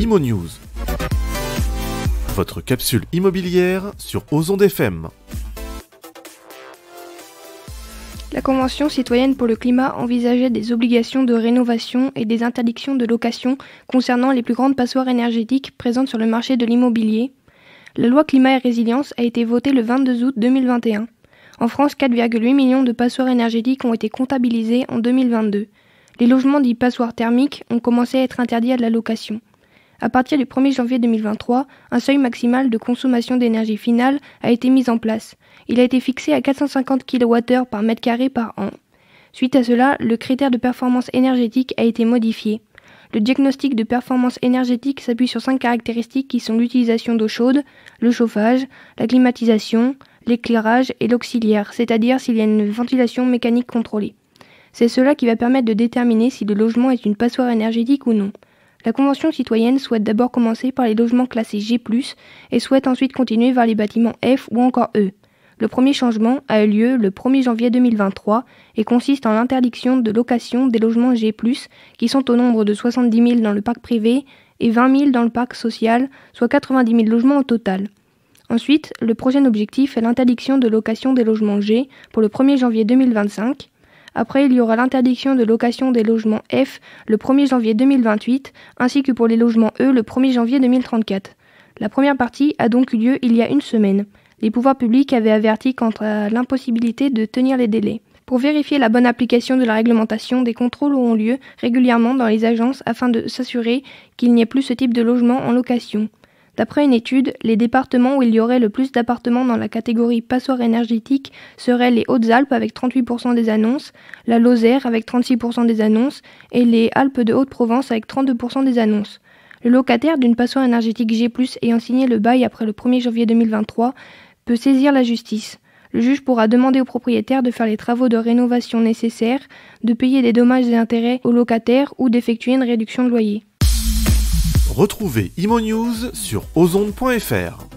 Imo News, votre capsule immobilière sur Ozon FM. La Convention citoyenne pour le climat envisageait des obligations de rénovation et des interdictions de location concernant les plus grandes passoires énergétiques présentes sur le marché de l'immobilier. La loi climat et résilience a été votée le 22 août 2021. En France, 4,8 millions de passoires énergétiques ont été comptabilisées en 2022. Les logements dits passoires thermiques ont commencé à être interdits à la location. À partir du 1er janvier 2023, un seuil maximal de consommation d'énergie finale a été mis en place. Il a été fixé à 450 kWh par mètre carré par an. Suite à cela, le critère de performance énergétique a été modifié. Le diagnostic de performance énergétique s'appuie sur 5 caractéristiques qui sont l'utilisation d'eau chaude, le chauffage, la climatisation, l'éclairage et l'auxiliaire, c'est-à-dire s'il y a une ventilation mécanique contrôlée. C'est cela qui va permettre de déterminer si le logement est une passoire énergétique ou non. La Convention citoyenne souhaite d'abord commencer par les logements classés G+, et souhaite ensuite continuer vers les bâtiments F ou encore E. Le premier changement a eu lieu le 1er janvier 2023 et consiste en l'interdiction de location des logements G+, qui sont au nombre de 70 000 dans le parc privé et 20 000 dans le parc social, soit 90 000 logements au total. Ensuite, le prochain objectif est l'interdiction de location des logements G pour le 1er janvier 2025. Après, il y aura l'interdiction de location des logements F le 1er janvier 2028, ainsi que pour les logements E le 1er janvier 2034. La première partie a donc eu lieu il y a une semaine. Les pouvoirs publics avaient averti quant à l'impossibilité de tenir les délais. Pour vérifier la bonne application de la réglementation, des contrôles auront lieu régulièrement dans les agences afin de s'assurer qu'il n'y ait plus ce type de logement en location. D'après une étude, les départements où il y aurait le plus d'appartements dans la catégorie passoire énergétique seraient les Hautes-Alpes avec 38% des annonces, la Lozère avec 36% des annonces et les Alpes de Haute-Provence avec 32% des annonces. Le locataire d'une passoire énergétique G+, ayant signé le bail après le 1er janvier 2023 peut saisir la justice. Le juge pourra demander au propriétaire de faire les travaux de rénovation nécessaires, de payer des dommages et intérêts au locataire ou d'effectuer une réduction de loyer. Retrouvez Imo News sur ozon.fr.